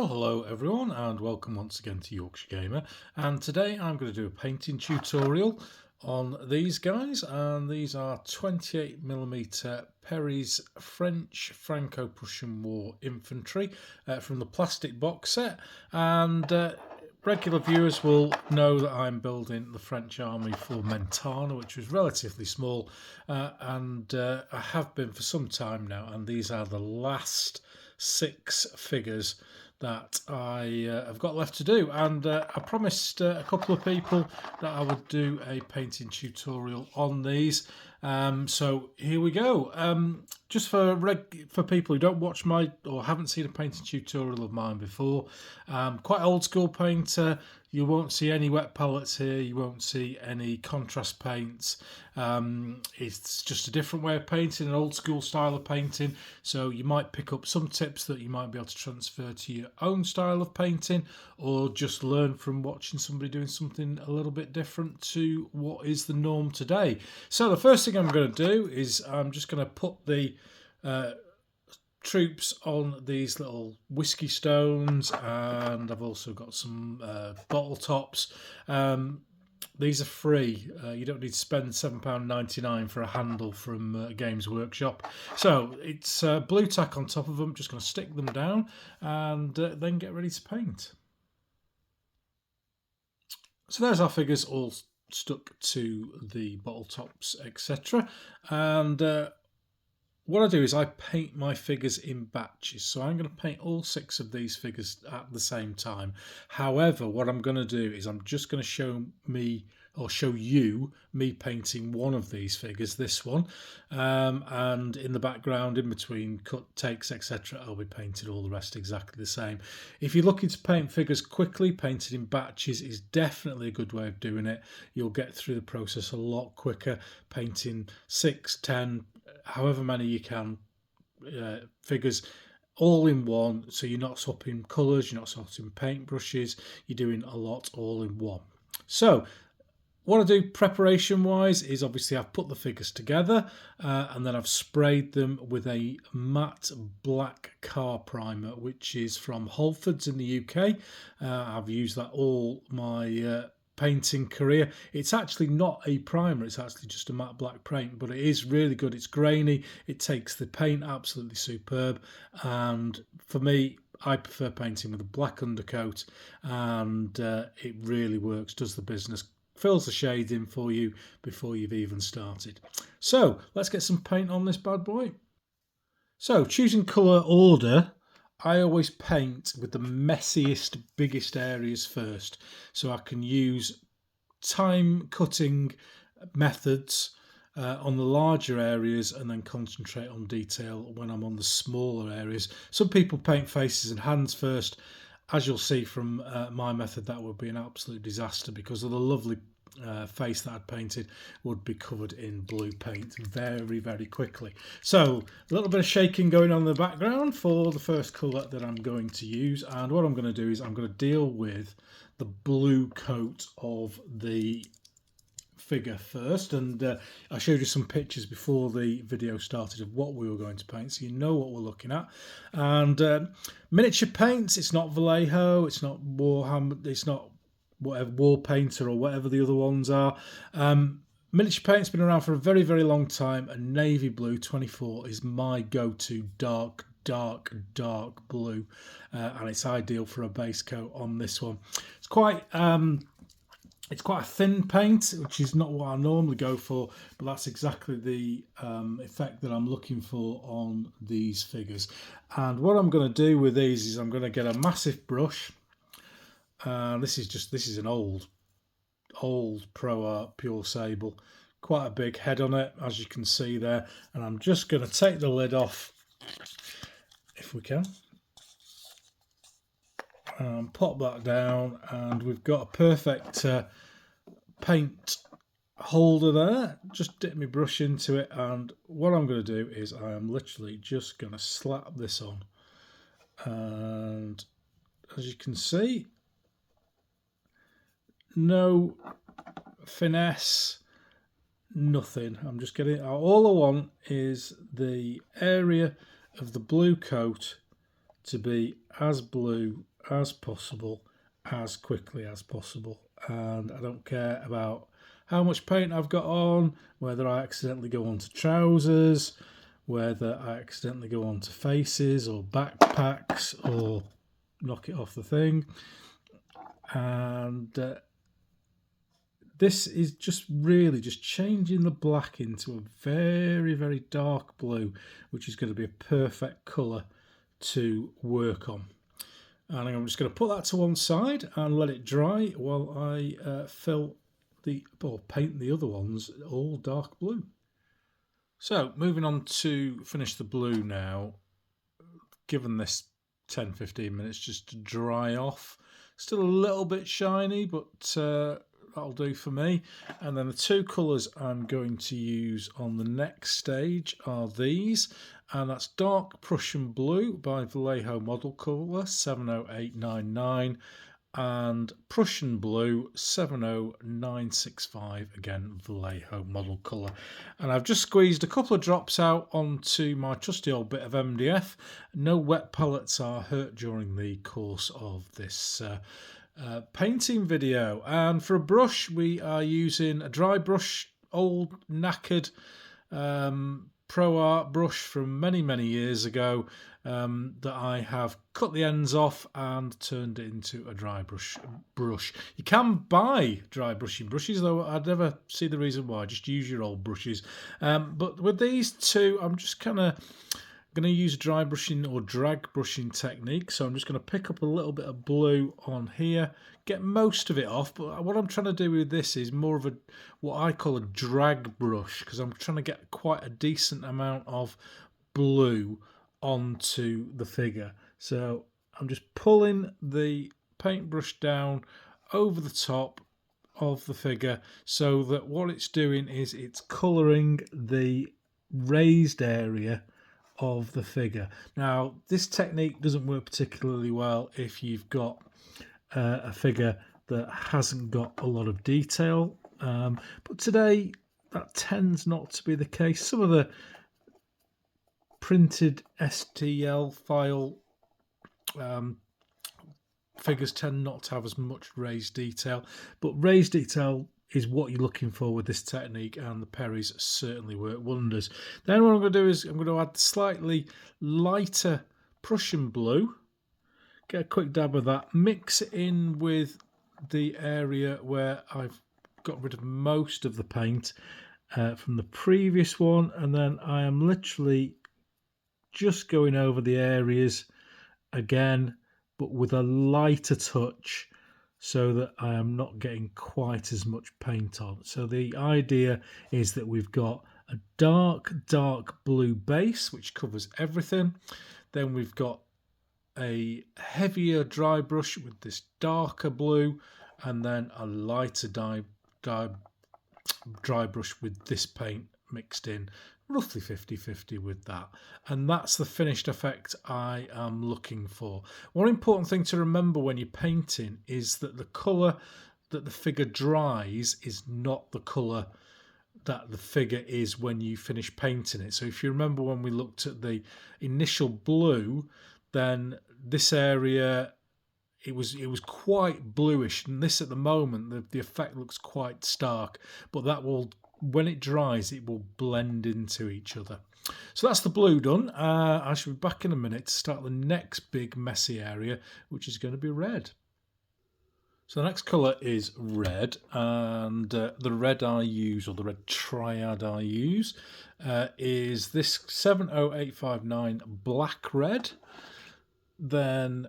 Well, hello everyone and welcome once again to Yorkshire Gamer, and today I'm going to do a painting tutorial on these guys, and these are 28mm Perry's French Franco Prussian War Infantry from the plastic box set. And regular viewers will know that I'm building the French army for Mentana, which was relatively small, and I have been for some time now, and these are the last 6 figures that I have got left to do. And I promised a couple of people that I would do a painting tutorial on these, so here we go. Just for people who don't watch my or haven't seen a painting tutorial of mine before, quite old school painter. You won't see any wet palettes here, you won't see any contrast paints. It's just a different way of painting, an old school style of painting, so you might pick up some tips that you might be able to transfer to your own style of painting, or just learn from watching somebody doing something a little bit different to what is the norm today. So the first thing I'm going to do is I'm just going to put the troops on these little whiskey stones, and I've also got some bottle tops. These are free. You don't need to spend £7.99 for a handle from Games Workshop. So it's blue tack on top of them. Just going to stick them down and then get ready to paint. So there's our figures all stuck to the bottle tops, etc. And what I do is I paint my figures in batches. So I'm going to paint all 6 of these figures at the same time. However, what I'm going to do is I'm just going to show you me painting one of these figures, this one, and in the background, in between cut takes, etc., I'll be painting all the rest exactly the same. If you're looking to paint figures quickly, painting in batches is definitely a good way of doing it. You'll get through the process a lot quicker, painting 6, 10, however many you can figures all in one, so you're not swapping colours, you're not swapping paintbrushes, you're doing a lot all in one. So what I do preparation wise is obviously I've put the figures together and then I've sprayed them with a matte black car primer, which is from Halfords in the UK. I've used that all my painting career. It's actually not a primer, it's actually just a matte black paint, but it is really good. It's grainy, it takes the paint absolutely superb, and for me, I prefer painting with a black undercoat, and it really works, does the business, fills the shade in for you before you've even started. So let's get some paint on this bad boy. So choosing colour order, I always paint with the messiest, biggest areas first, so I can use time cutting methods on the larger areas and then concentrate on detail when I'm on the smaller areas. Some people paint faces and hands first. As you'll see from my method, that would be an absolute disaster because of the lovely face that I'd painted would be covered in blue paint very, very quickly. So a little bit of shaking going on in the background for the first colour that I'm going to use, and what I'm going to do is I'm going to deal with the blue coat of the figure first, and I showed you some pictures before the video started of what we were going to paint, so you know what we're looking at. And miniature paints, it's not Vallejo, it's not Warhammer, it's not whatever War Painter or whatever the other ones are. Miniature paint's been around for a very, very long time, and navy blue 24 is my go-to dark blue, and it's ideal for a base coat on this one. It's quite a thin paint, which is not what I normally go for, but that's exactly the effect that I'm looking for on these figures. And what I'm going to do with these is I'm going to get a massive brush. This is an old Pro Art Pure Sable, quite a big head on it, as you can see there. And I'm just going to take the lid off, if we can, and pop that down, and we've got a perfect paint holder there. Just dip my brush into it, and what I'm going to do is I am literally just going to slap this on, and as you can see, no finesse, nothing. I'm just getting, all I want is the area of the blue coat to be as blue as possible, as quickly as possible. And I don't care about how much paint I've got on, whether I accidentally go onto trousers, whether I accidentally go onto faces or backpacks or knock it off the thing. And this is just really just changing the black into a very, very dark blue, which is going to be a perfect colour to work on. And I'm just going to put that to one side and let it dry while I paint the other ones all dark blue. So moving on to finish the blue now, given this 10-15 minutes just to dry off. Still a little bit shiny, but that'll do for me. And then the two colours I'm going to use on the next stage are these, and that's Dark Prussian Blue by Vallejo Model Colour 70899 and Prussian Blue 70965, again Vallejo Model Colour. And I've just squeezed a couple of drops out onto my trusty old bit of MDF. No wet palettes are hurt during the course of this painting video. And for a brush, we are using a dry brush, old knackered Pro Art brush from many years ago that I have cut the ends off and turned it into a dry brush. You can buy dry brushing brushes, though I'd never see the reason why. Just use your old brushes. But with these two, I'm just kind of going to use a dry brushing or drag brushing technique. So I'm just going to pick up a little bit of blue on here, get most of it off. But what I'm trying to do with this is more of what I call a drag brush, because I'm trying to get quite a decent amount of blue onto the figure. So I'm just pulling the paintbrush down over the top of the figure so that what it's doing is it's colouring the raised area of the figure. Now, this technique doesn't work particularly well if you've got a figure that hasn't got a lot of detail, but today that tends not to be the case. Some of the printed STL file figures tend not to have as much raised detail, but raised detail is what you're looking for with this technique, and the Perrys certainly work wonders. Then what I'm going to do is I'm going to add slightly lighter Prussian blue, get a quick dab of that, mix it in with the area where I've got rid of most of the paint from the previous one, and then I am literally just going over the areas again, but with a lighter touch, so that I am not getting quite as much paint on. So the idea is that we've got a dark blue base which covers everything. Then we've got a heavier dry brush with this darker blue, and then a lighter dry brush with this paint mixed in, roughly 50-50 with that. And that's the finished effect I am looking for. One important thing to remember when you're painting is that the colour that the figure dries is not the colour that the figure is when you finish painting it. So if you remember when we looked at the initial blue, then this area, it was quite bluish, and this at the moment the effect looks quite stark, but that will, when it dries, it will blend into each other. So that's the blue done. I shall be back in a minute to start the next big messy area, which is going to be red. So the next colour is red, and the red I use, or the red triad I use, is this 70859 black red, then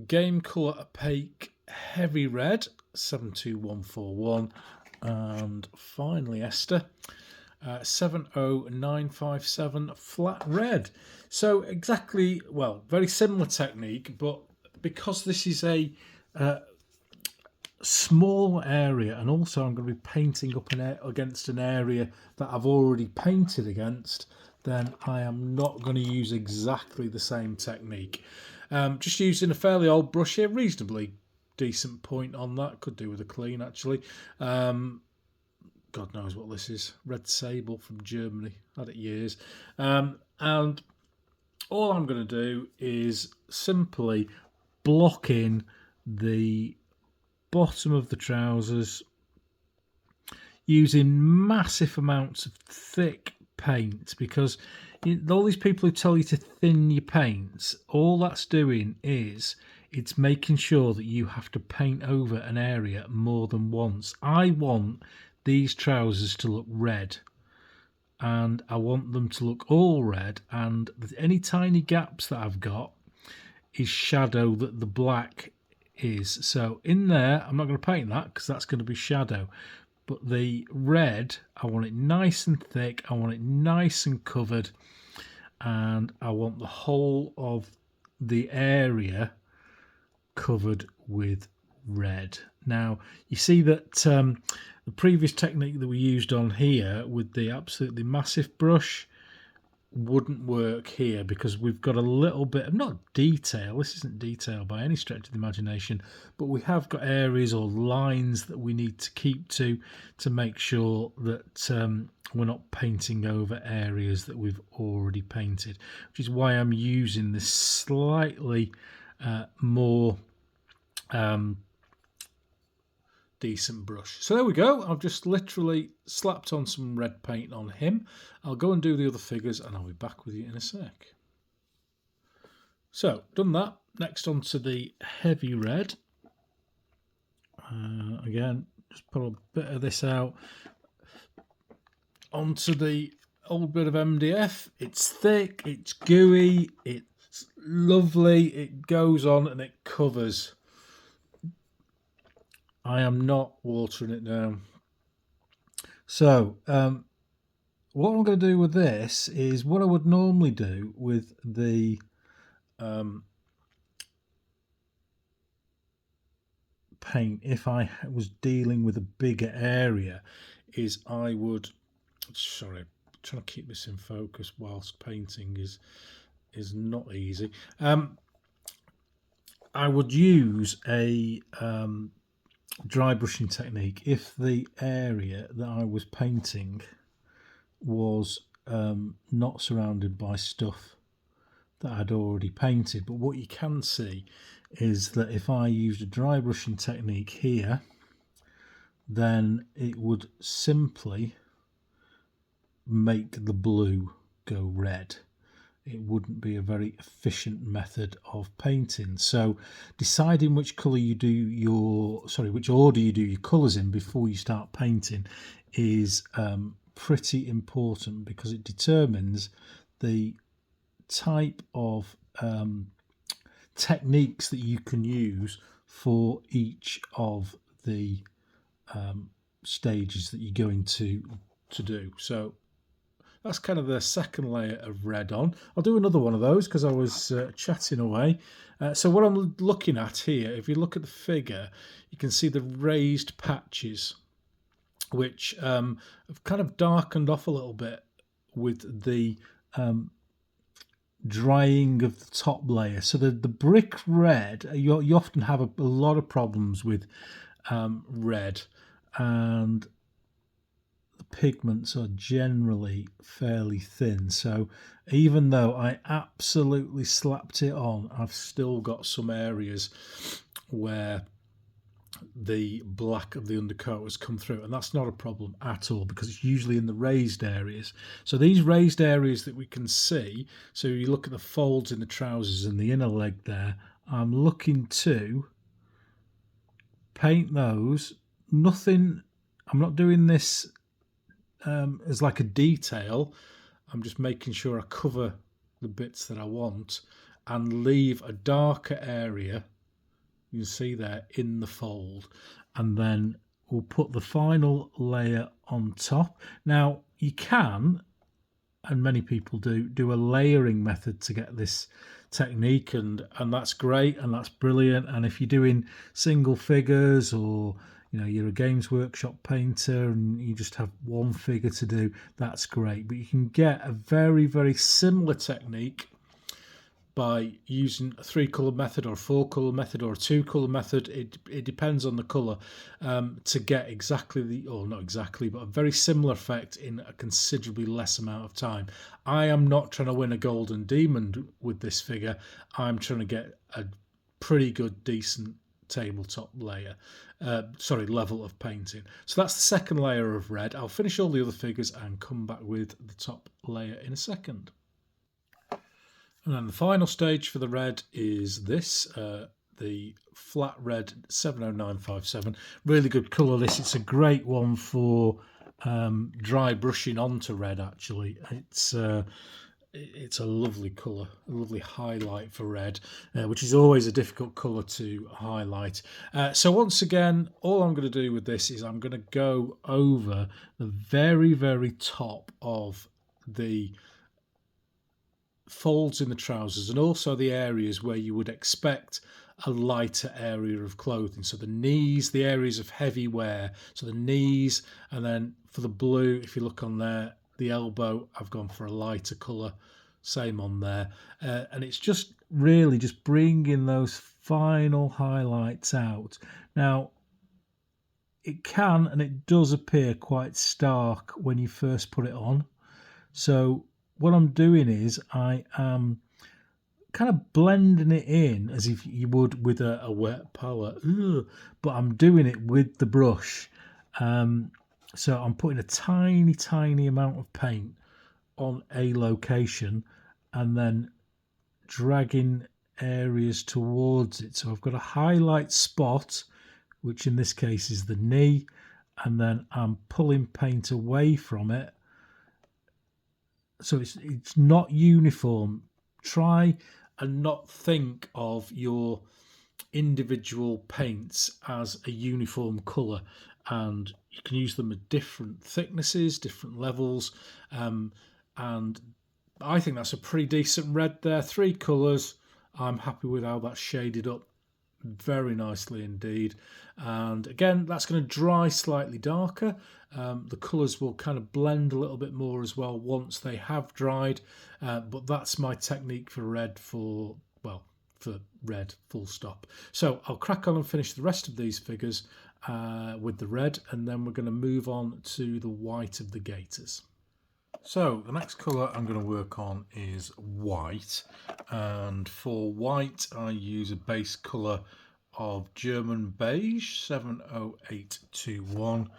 game colour opaque heavy red 72141, and finally Esther 70957 flat red. So exactly, well, very similar technique, but because this is a small area, and also I'm going to be painting up against an area that I've already painted against, then I am not going to use exactly the same technique. Just using a fairly old brush here, reasonably decent point on that, could do with a clean actually. God knows what this is, Red Sable from Germany, had it years. And all I'm going to do is simply block in the bottom of the trousers using massive amounts of thick paint, because all these people who tell you to thin your paints, all that's doing is it's making sure that you have to paint over an area more than once. I want these trousers to look red, and I want them to look all red, and any tiny gaps that I've got is shadow that the black is. So in there, I'm not going to paint that because that's going to be shadow. But the red, I want it nice and thick, I want it nice and covered, and I want the whole of the area covered with red. Now, you see that the previous technique that we used on here with the absolutely massive brush wouldn't work here, because we've got a little bit of, not detail, this isn't detail by any stretch of the imagination, but we have got areas or lines that we need to keep to make sure that we're not painting over areas that we've already painted, which is why I'm using this slightly more decent brush. So there we go. I've just literally slapped on some red paint on him. I'll go and do the other figures and I'll be back with you in a sec. So, done that. Next on to the heavy red. Again, just put a bit of this out onto the old bit of MDF. It's thick, it's gooey, it's lovely, it goes on and it covers. I am not watering it down. So, what I'm going to do with this is what I would normally do with the paint if I was dealing with a bigger area, is I would, sorry, I'm trying to keep this in focus whilst painting is not easy. I would use a dry brushing technique if the area that I was painting was not surrounded by stuff that I'd already painted. But what you can see is that if I used a dry brushing technique here, then it would simply make the blue go red. It wouldn't be a very efficient method of painting. So deciding which colour you do your, which order you do your colours in before you start painting is pretty important, because it determines the type of techniques that you can use for each of the stages that you're going to do. So that's kind of the second layer of red on. I'll do another one of those because I was chatting away. So what I'm looking at here, if you look at the figure, you can see the raised patches, which have kind of darkened off a little bit with the drying of the top layer. So the brick red, you often have a lot of problems with red, and the pigments are generally fairly thin. So even though I absolutely slapped it on, I've still got some areas where the black of the undercoat has come through, and that's not a problem at all because it's usually in the raised areas. So these raised areas that we can see, so you look at the folds in the trousers and the inner leg there, I'm looking to paint those. Nothing, I'm not doing this as like a detail. I'm just making sure I cover the bits that I want and leave a darker area, you can see there, in the fold, and then we'll put the final layer on top. Now you can, and many people do a layering method to get this technique, and that's great and that's brilliant. And if you're doing single figures, or you're a Games Workshop painter and you just have one figure to do, that's great. But you can get a very, very similar technique by using a 3-colour method or a 4-colour method or a 2-colour method. It depends on the colour, to get exactly or not exactly, but a very similar effect in a considerably less amount of time. I am not trying to win a golden demon with this figure. I'm trying to get a pretty good, decent tabletop layer, level of painting. So that's the second layer of red. I'll finish all the other figures and come back with the top layer in a second. And then the final stage for the red is this, the flat red 70957. Really good colour this. It's a great one for dry brushing onto red, actually. It's a lovely colour, a lovely highlight for red, which is always a difficult colour to highlight. So once again, all I'm going to do with this is I'm going to go over the very, very top of the folds in the trousers and also the areas where you would expect a lighter area of clothing. So the knees, the areas of heavy wear, so the knees, and then for the blue, if you look on there, the elbow, I've gone for a lighter colour, same on there. And it's just really just bringing those final highlights out. Now, it can and it does appear quite stark when you first put it on. So what I'm doing is I am kind of blending it in as if you would with a wet palette. But I'm doing it with the brush. So I'm putting a tiny amount of paint on a location and then dragging areas towards it. So I've got a highlight spot, which in this case is the knee, and then I'm pulling paint away from it. So it's not uniform. Try and not think of your individual paints as a uniform colour, and you can use them at different thicknesses, different levels, and I think that's a pretty decent red there. 3 colours. I'm happy with how that's shaded up very nicely indeed. And again, that's going to dry slightly darker. The colours will kind of blend a little bit more as well once they have dried, but that's my technique for red for red, full stop. So I'll crack on and finish the rest of these figures with the red, and then we're going to move on to the white of the gaiters. So the next colour I'm going to work on is white, and for white I use a base colour of German beige 70821,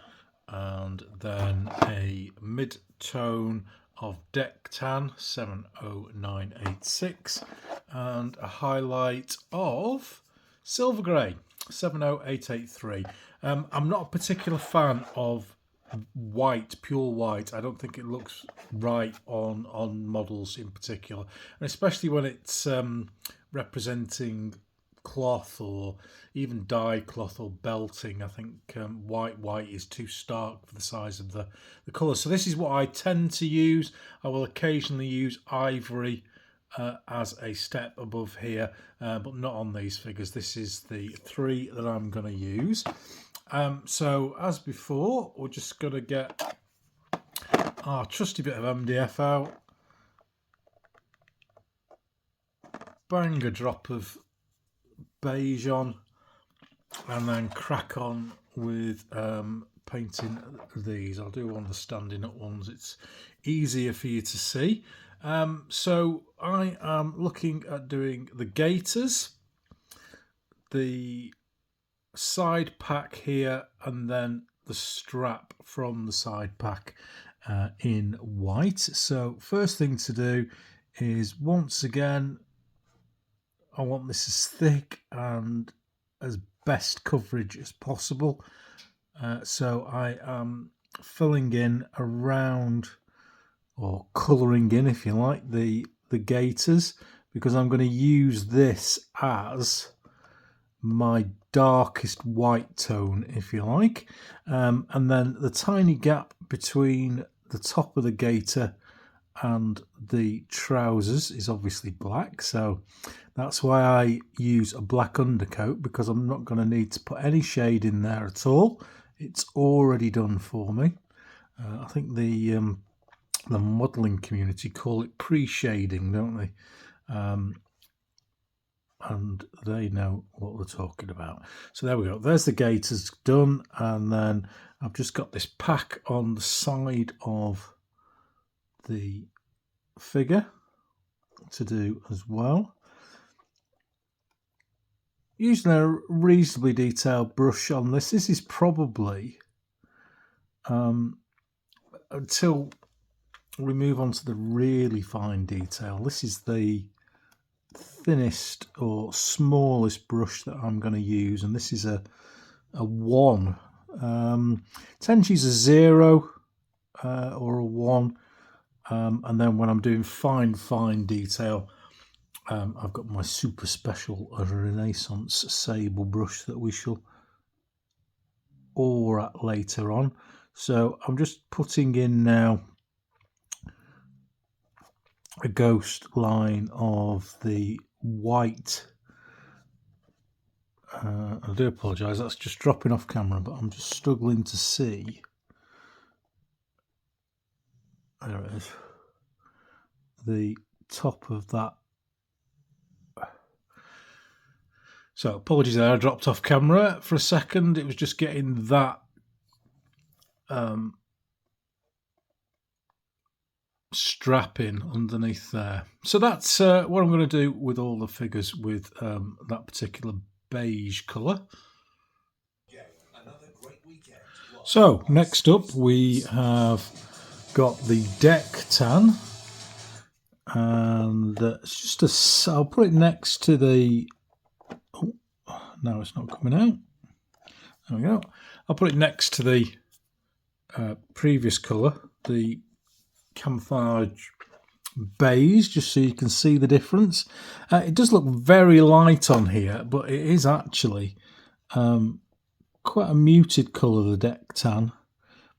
and then a mid-tone of deck tan 70986, and a highlight of silver grey 70883. I'm not a particular fan of white, pure white. I don't think it looks right on models in particular, and especially when it's representing cloth or even dye cloth or belting. I think white is too stark for the size of the colour. So this is what I tend to use. I will occasionally use ivory as a step above here, but not on these figures. This is the 3 that I'm going to use. So as before, we're just going to get our trusty bit of MDF out, bang a drop of beige on, and then crack on with painting these. I'll do one of the standing up ones, it's easier for you to see. So I am looking at doing the gaiters, the side pack here, and then the strap from the side pack in white. So first thing to do is, once again, I want this as thick and as best coverage as possible. So I am filling in around, or colouring in if you like, the gaiters, because I'm going to use this as my darkest white tone, if you like. And then the tiny gap between the top of the gaiter and the trousers is obviously black, so that's why I use a black undercoat, because I'm not going to need to put any shade in there at all. It's already done for me. I think the modelling community call it pre-shading, don't they? And they know what we're talking about. So there we go. There's the gaiters done, and then I've just got this pack on the side of the figure to do as well. using a reasonably detailed brush on this. This is probably, until we move on to the really fine detail, this is the thinnest or smallest brush that I'm going to use, and this is a 1. Tend to use a 0 or a 1, and then when I'm doing fine detail, I've got my super special Renaissance sable brush that we shall awe at later on. So I'm just putting in now a ghost line of the white. I do apologise, that's just dropping off camera, but I'm just struggling to see. There it is. The top of that. So apologies there, I dropped off camera for a second. It was just getting that strap in underneath there. So that's what I'm going to do with all the figures with that particular beige colour. So next up we have got the deck tan, and it's just I'll put it next to the, oh no, it's not coming out, there we go. I'll put it next to the previous colour, the camouflage beige, just so you can see the difference. It does look very light on here, but it is actually quite a muted colour, the deck tan.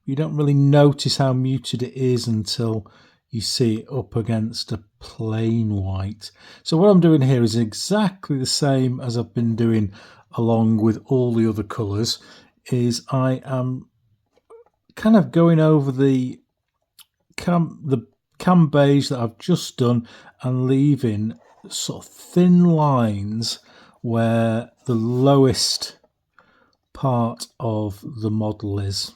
You don't really notice how muted it is until you see it up against a plain white. So what I'm doing here is exactly the same as I've been doing along with all the other colours, is I am kind of going over the cam beige that I've just done and leaving sort of thin lines where the lowest part of the model is,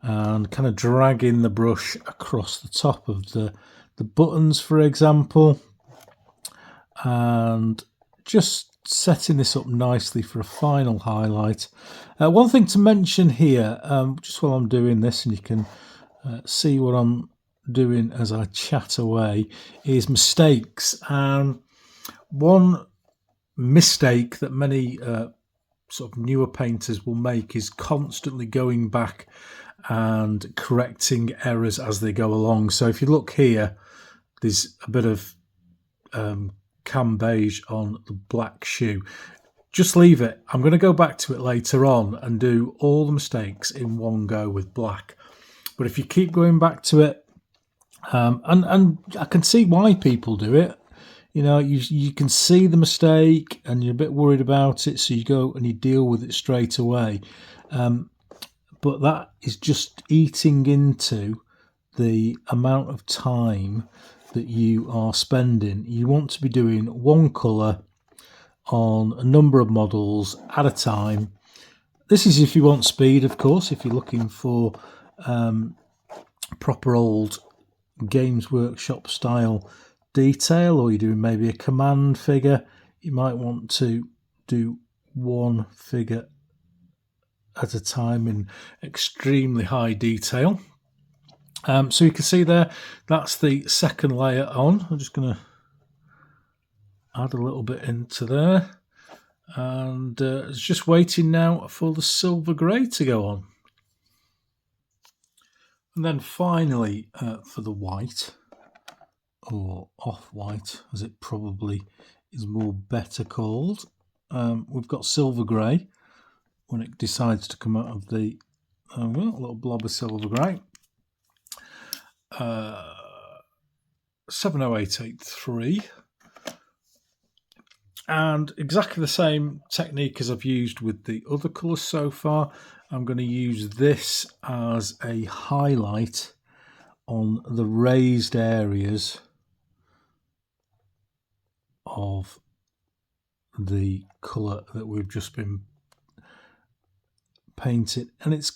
and kind of dragging the brush across the top of the buttons, for example, and just setting this up nicely for a final highlight. One thing to mention here, just while I'm doing this, and you can see what I'm doing as I chat away, is mistakes. And one mistake that many sort of newer painters will make is constantly going back and correcting errors as they go along. So if you look here, there's a bit of cam beige on the black shoe. Just leave it. I'm going to go back to it later on and do all the mistakes in one go with black. But if you keep going back to it, and I can see why people do it. You know, you can see the mistake and you're a bit worried about it, so you go and you deal with it straight away. But that is just eating into the amount of time that you are spending. You want to be doing one colour on a number of models at a time. This is if you want speed, of course. If you're looking for proper old Games Workshop style detail, or you're doing maybe a command figure, you might want to do one figure at a time in extremely high detail. So you can see there, that's the second layer on. I'm just going to add a little bit into there, and it's just waiting now for the silver grey to go on. And then finally for the white, or off-white as it probably is more better called, we've got silver grey when it decides to come out of the a little blob of silver grey. 70883, and exactly the same technique as I've used with the other colours so far. I'm going to use this as a highlight on the raised areas of the colour that we've just been painted, and it's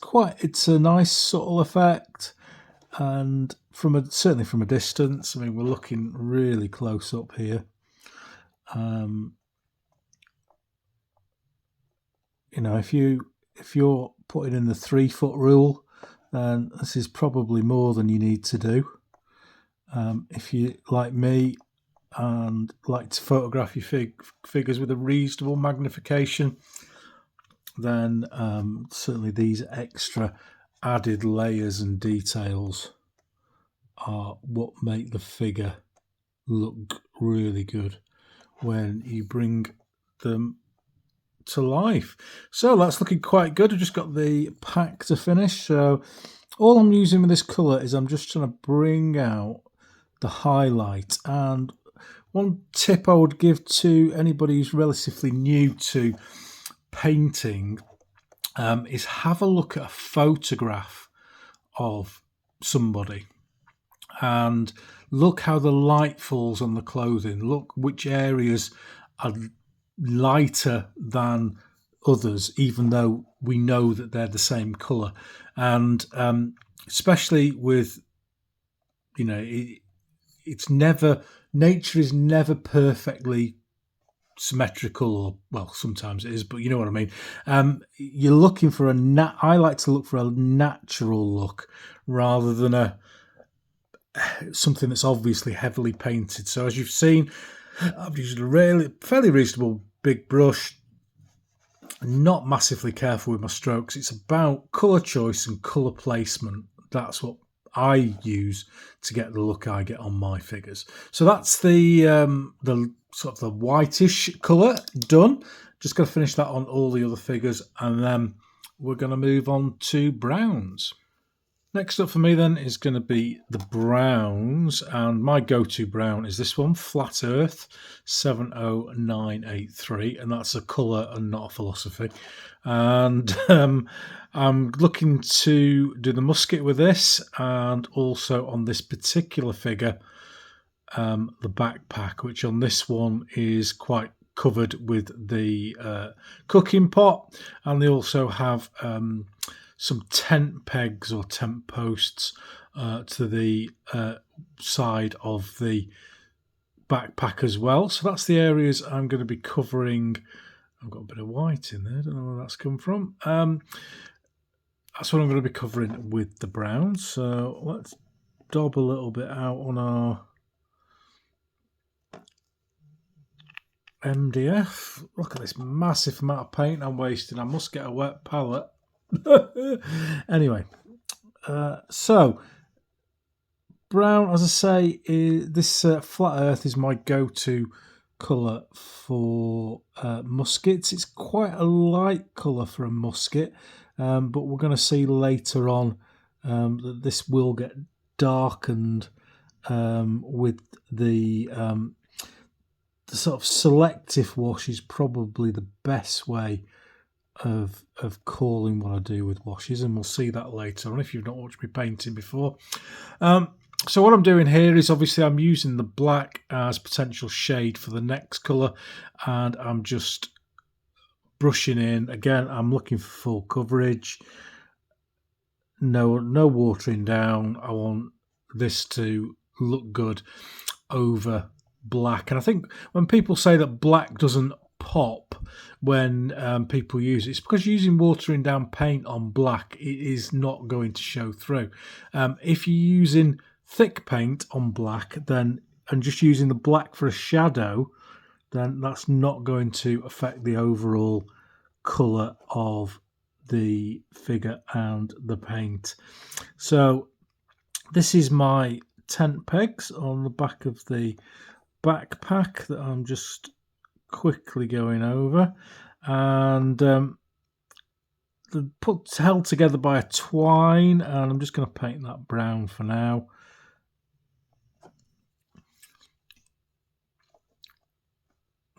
a nice subtle effect. And certainly from a distance, I mean, we're looking really close up here. you know, if you're putting in the 3-foot rule, then this is probably more than you need to do. If you, like me, and like to photograph your figures with a reasonable magnification, then certainly these extra added layers and details are what make the figure look really good when you bring them to life. So that's looking quite good. I've just got the pack to finish. So all I'm using with this colour is I'm just trying to bring out the highlight. And one tip I would give to anybody who's relatively new to painting is have a look at a photograph of somebody and look how the light falls on the clothing. Look which areas are lighter than others, even though we know that they're the same colour. And especially with, you know, it's never, nature is never perfectly symmetrical, or, well, sometimes it is, but you know what I mean. You're looking for I like to look for a natural look rather than something that's obviously heavily painted. So as you've seen, I've used a fairly reasonable big brush. Not massively careful with my strokes. It's about colour choice and colour placement. That's what I use to get the look I get on my figures. So that's the sort of the whitish colour done. Just going to finish that on all the other figures, and then we're going to move on to browns. Next up for me then is going to be the browns, and my go-to brown is this one, Flat Earth 70983, and that's a colour and not a philosophy. And I'm looking to do the musket with this, and also on this particular figure, the backpack, which on this one is quite covered with the cooking pot, and they also have some tent pegs or tent posts to the side of the backpack as well. So that's the areas I'm going to be covering. I've got a bit of white in there, don't know where that's come from. That's what I'm going to be covering with the brown. So let's daub a little bit out on our MDF. Look at this massive amount of paint I'm wasting. I must get a wet palette. Anyway, so brown, as I say, this Flat Earth is my go-to colour for muskets. It's quite a light colour for a musket, but we're going to see later on that this will get darkened with the sort of selective wash is probably the best way of calling what I do with washes, and we'll see that later on if you've not watched me painting before. So what I'm doing here is obviously I'm using the black as potential shade for the next colour, and I'm just brushing in. Again, I'm looking for full coverage, no watering down. I want this to look good over black, and I think when people say that black doesn't pop when people use it, it's because using watering down paint on black, it is not going to show through. If you're using thick paint on black, then and just using the black for a shadow, then that's not going to affect the overall colour of the figure and the paint. So this is my tent pegs on the back of the backpack that I'm just quickly going over, and held together by a twine, and I'm just going to paint that brown for now.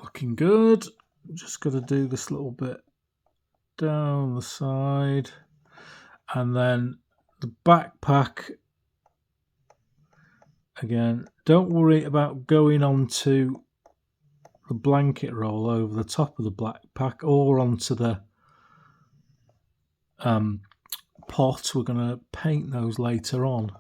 Looking good. I'm just going to do this little bit down the side, and then the backpack again, don't worry about going onto the blanket roll over the top of the backpack or onto the pot. We're going to paint those later on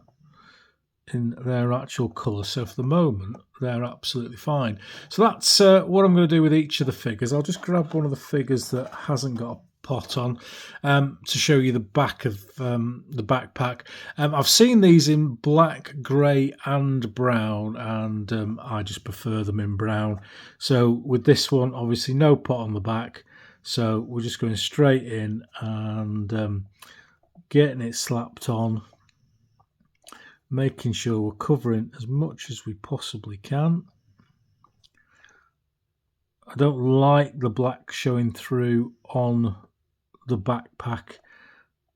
in their actual colour. So for the moment, they're absolutely fine. So that's what I'm going to do with each of the figures. I'll just grab one of the figures that hasn't got a pot on to show you the back of the backpack. I've seen these in black, grey and brown, and I just prefer them in brown. So with this one, obviously no pot on the back, so we're just going straight in and getting it slapped on, making sure we're covering as much as we possibly can. I don't like the black showing through on the backpack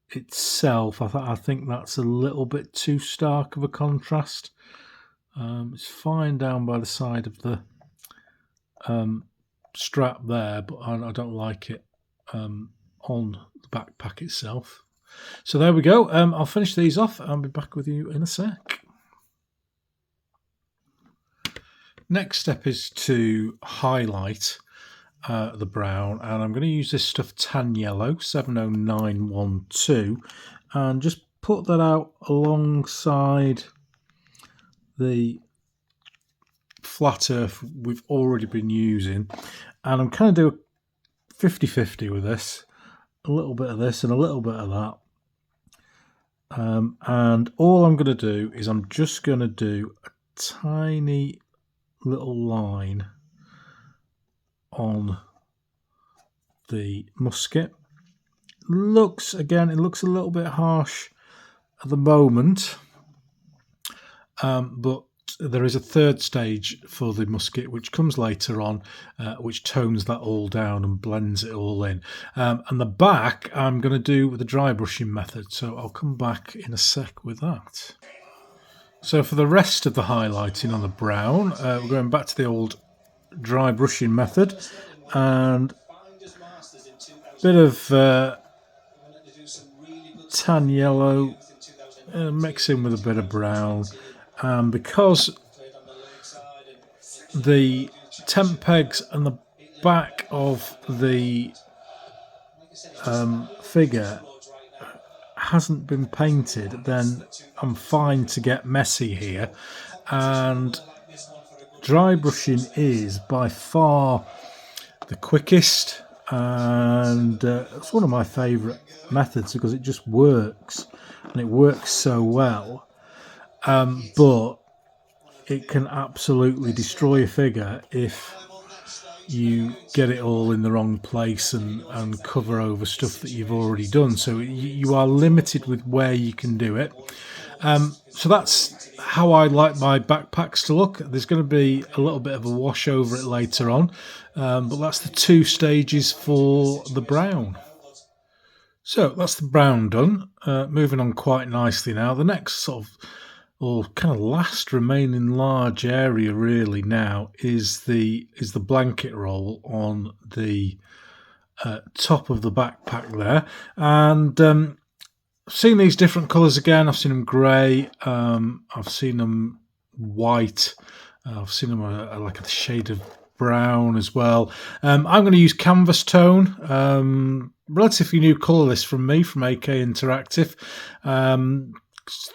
itself. I think that's a little bit too stark of a contrast. It's fine down by the side of the strap there, but I don't like it on the backpack itself. So there we go. I'll finish these off. I'll be back with you in a sec. Next step is to highlight the brown, and I'm going to use this stuff tan yellow 70912 and just put that out alongside the flat earth we've already been using, and I'm kind of doing 50-50 with this, a little bit of this and a little bit of that. And all I'm going to do is I'm just going to do a tiny little line on the musket. It looks a little bit harsh at the moment, but there is a third stage for the musket which comes later on, which tones that all down and blends it all in. And the back I'm going to do with the dry brushing method, so I'll come back in a sec with that. So for the rest of the highlighting on the brown, we're going back to the old dry brushing method, and a bit of tan yellow mixing with a bit of brown, and because the tent pegs and the back of the figure hasn't been painted, then I'm fine to get messy here, and dry brushing is by far the quickest, and it's one of my favourite methods because it just works, and it works so well, but it can absolutely destroy a figure if you get it all in the wrong place and cover over stuff that you've already done. So you are limited with where you can do it. So that's how I like my backpacks to look. There's going to be a little bit of a wash over it later on, but that's the 2 stages for the brown. So that's the brown done. Moving on quite nicely now. The next sort of, or kind of last remaining large area really now is the blanket roll on the top of the backpack there, and I've seen these different colours again. I've seen them grey, I've seen them white, I've seen them like a shade of brown as well. I'm going to use canvas tone, relatively new colour list from me, from AK Interactive.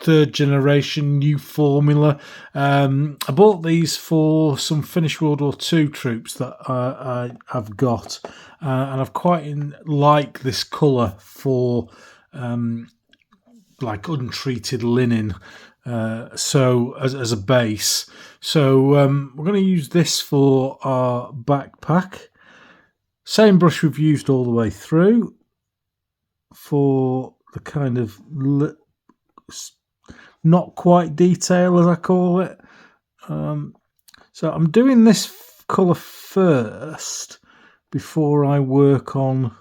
3rd generation, new formula. I bought these for some Finnish World War II troops that I've got, and I've quite like this colour for like untreated linen, so as a base. So we're going to use this for our backpack. Same brush we've used all the way through for the kind of not quite detail, as I call it. So I'm doing this colour first before I work on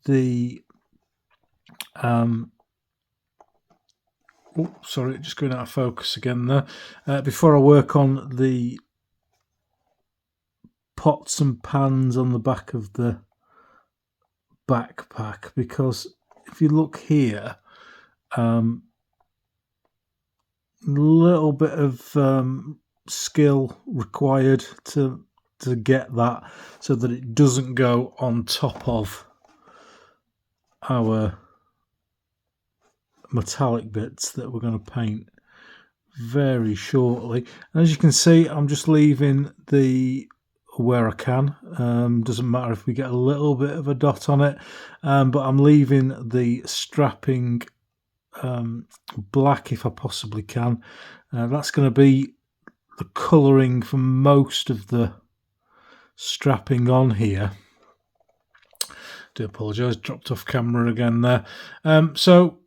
the sorry, just going out of focus again there. Before I work on the pots and pans on the back of the backpack, because if you look here, little bit of skill required to get that so that it doesn't go on top of our metallic bits that we're going to paint very shortly. And as you can see, I'm just leaving the where I can. Doesn't matter if we get a little bit of a dot on it, but I'm leaving the strapping black if I possibly can. That's going to be the colouring for most of the strapping on here. Do apologise, dropped off camera again there. So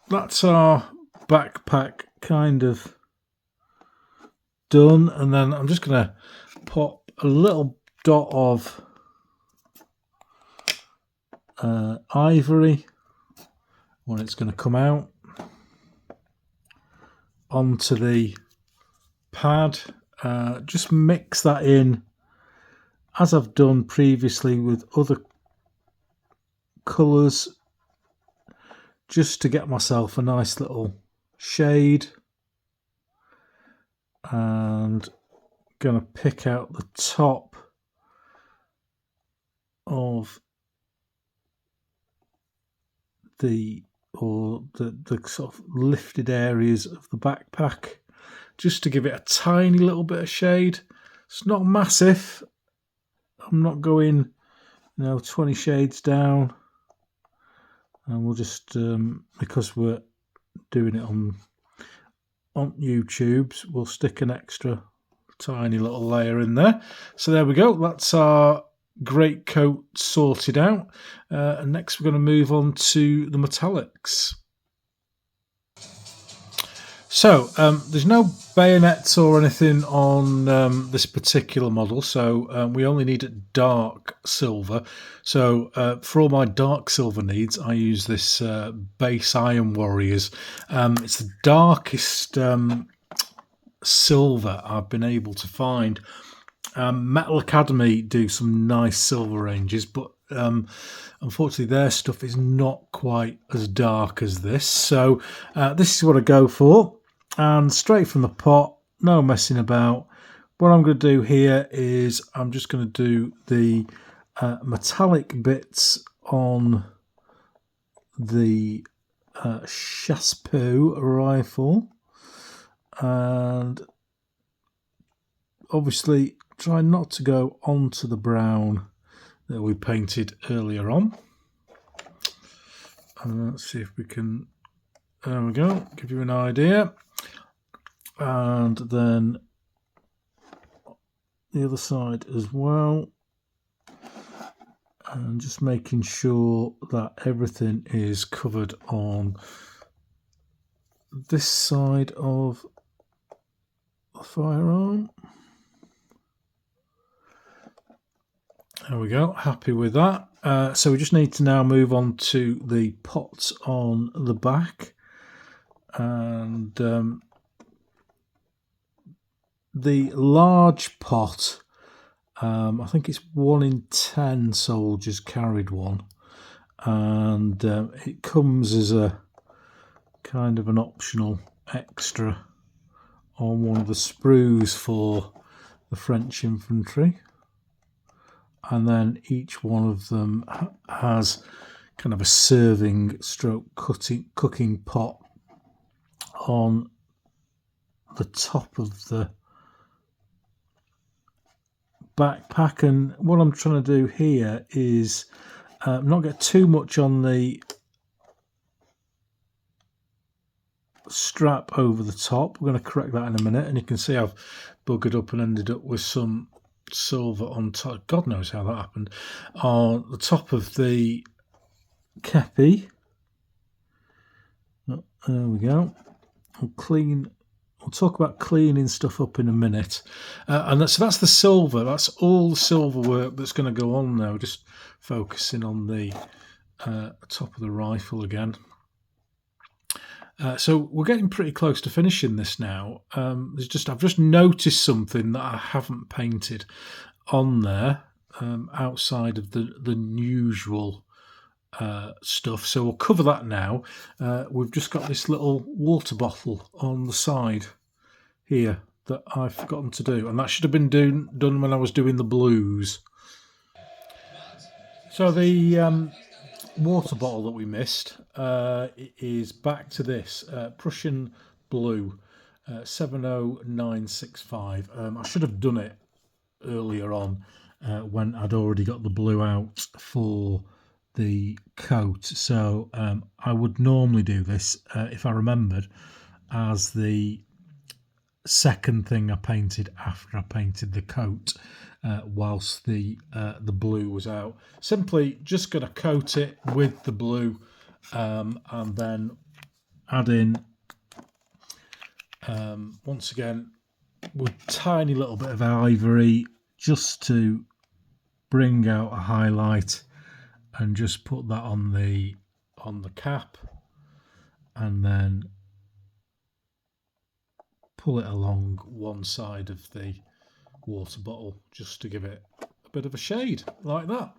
that's our backpack kind of done, and then I'm just going to pop a little dot of ivory when it's going to come out onto the pad. Just mix that in as I've done previously with other colours, just to get myself a nice little shade. And going to pick out the top of the sort of lifted areas of the backpack, just to give it a tiny little bit of shade. It's not massive. I'm not going 20 shades down, and we'll just because we're doing it on YouTube's, we'll stick an extra tiny little layer in there. So there we go, that's our greatcoat sorted out, and next we're going to move on to the metallics. So there's no bayonets or anything on this particular model, so we only need dark silver. So for all my dark silver needs, I use this Base Iron Warriors. It's the darkest silver I've been able to find. Metal Academy do some nice silver ranges, but unfortunately their stuff is not quite as dark as this. So this is what I go for, and straight from the pot, no messing about. What I'm going to do here is I'm just going to do the metallic bits on the Chassepot rifle, and obviously try not to go onto the brown that we painted earlier on. Let's see if we can, there we go, give you an idea. And then the other side as well, and just making sure that everything is covered on this side of the firearm. There we go, happy with that. So we just need to now move on to the pots on the back, and the large pot, I think it's 1 in 10 soldiers carried one, and it comes as a kind of an optional extra on one of the sprues for the French infantry. And then each one of them has kind of a serving stroke cooking pot on the top of the backpack. And what I'm trying to do here is not get too much on the strap over the top. We're going to correct that in a minute, and you can see I've buggered up and ended up with some silver on top. God knows how that happened. On the top of the kepi. Oh, there we go. We'll talk about cleaning stuff up in a minute. And so that's the silver. That's all the silver work that's going to go on now. Just focusing on the top of the rifle again. So we're getting pretty close to finishing this now. I've just noticed something that I haven't painted on there outside of the usual stuff. So we'll cover that now. We've just got this little water bottle on the side here that I've forgotten to do, and that should have been done when I was doing the blues. So the water bottle that we missed is back to this Prussian blue 70965. I should have done it earlier on when I'd already got the blue out for the coat. So I would normally do this, if I remembered, as the second thing I painted after I painted the coat, whilst the blue was out. Simply just going to coat it with the blue, and then add in once again with tiny little bit of ivory just to bring out a highlight, and just put that on the cap, and then pull it along one side of the water bottle just to give it a bit of a shade like that.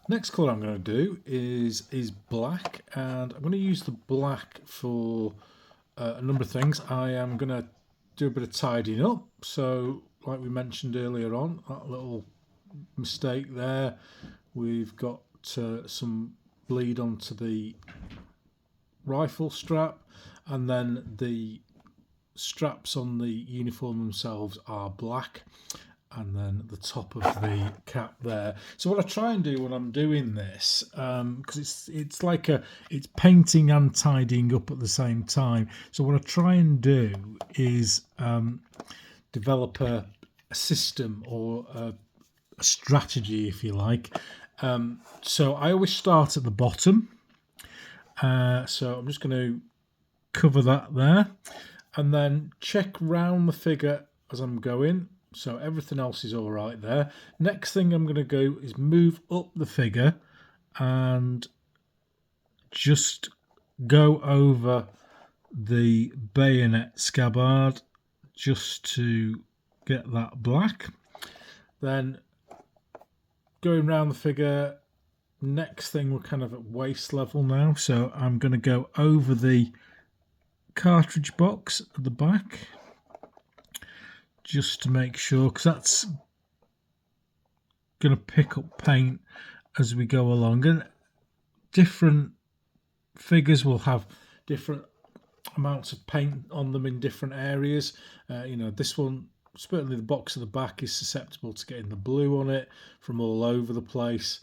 Next colour I'm going to do is black, and I'm going to use the black for a number of things. I am going to do a bit of tidying up, so like we mentioned earlier on, that little mistake there, we've got some bleed onto the rifle strap, and then the straps on the uniform themselves are black, and then the top of the cap there. So what I try and do when I'm doing this, because it's painting and tidying up at the same time, so what I try and do is develop a system or a strategy, if you like. So I always start at the bottom, so I'm just going to cover that there, and then check round the figure as I'm going. So everything else is all right there. Next thing I'm going to go is move up the figure and just go over the bayonet scabbard just to get that black. Then going round the figure, next thing we're kind of at waist level now, so I'm going to go over the cartridge box at the back just to make sure, because that's going to pick up paint as we go along, and different figures will have different amounts of paint on them in different areas. This one, certainly the box at the back, is susceptible to getting the blue on it from all over the place,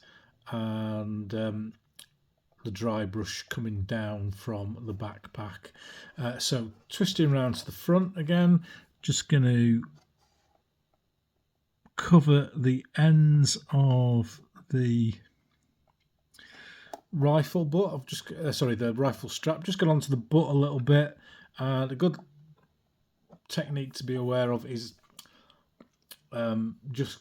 and the dry brush coming down from the backpack. So twisting around to the front again, just going to cover the ends of the rifle butt. The rifle strap. Just got onto the butt a little bit. And a good technique to be aware of is just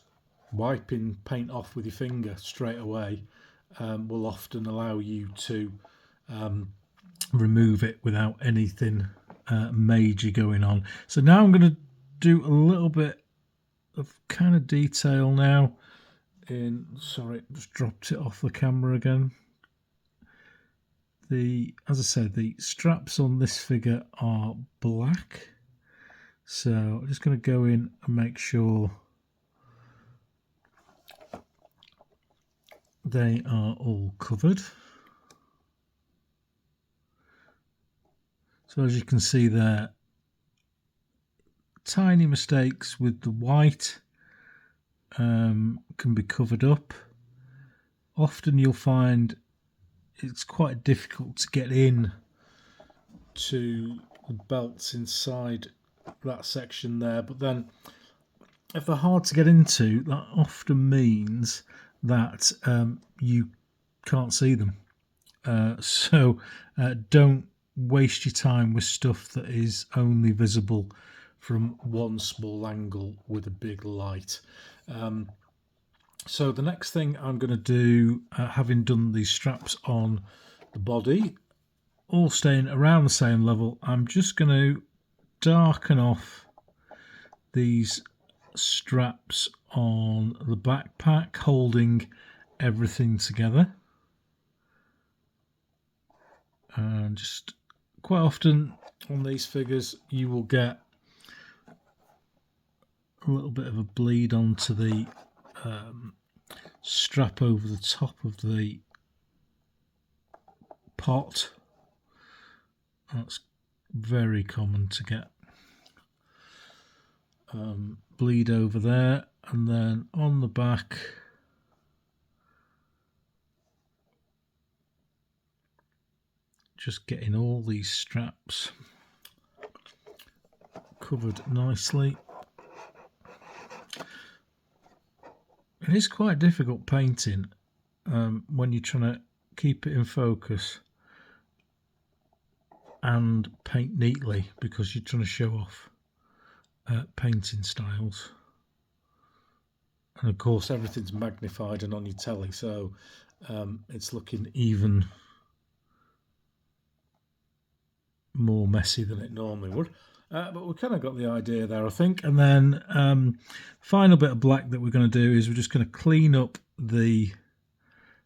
wiping paint off with your finger straight away. Will often allow you to remove it without anything major going on. So now I'm going to do a little bit of kind of detail now. Sorry, just dropped it off the camera again. As I said, the straps on this figure are black. So I'm just going to go in and make sure they are all covered. So as you can see there, tiny mistakes with the white can be covered up. Often you'll find it's quite difficult to get in to the belts inside that section there, but then if they're hard to get into, that often means that you can't see them. So don't waste your time with stuff that is only visible from one small angle with a big light. So the next thing I'm going to do, having done these straps on the body, all staying around the same level, I'm just going to darken off these straps on the backpack, holding everything together. And just quite often on these figures you will get a little bit of a bleed onto the strap over the top of the pot. That's very common to get. bleed over there, and then on the back just getting all these straps covered nicely. It is quite difficult painting when you're trying to keep it in focus and paint neatly, because you're trying to show off painting styles. And of course everything's magnified and on your telly, so it's looking even more messy than it normally would. But we've kind of got the idea there, I think. And then final bit of black that we're going to do is we're just going to clean up the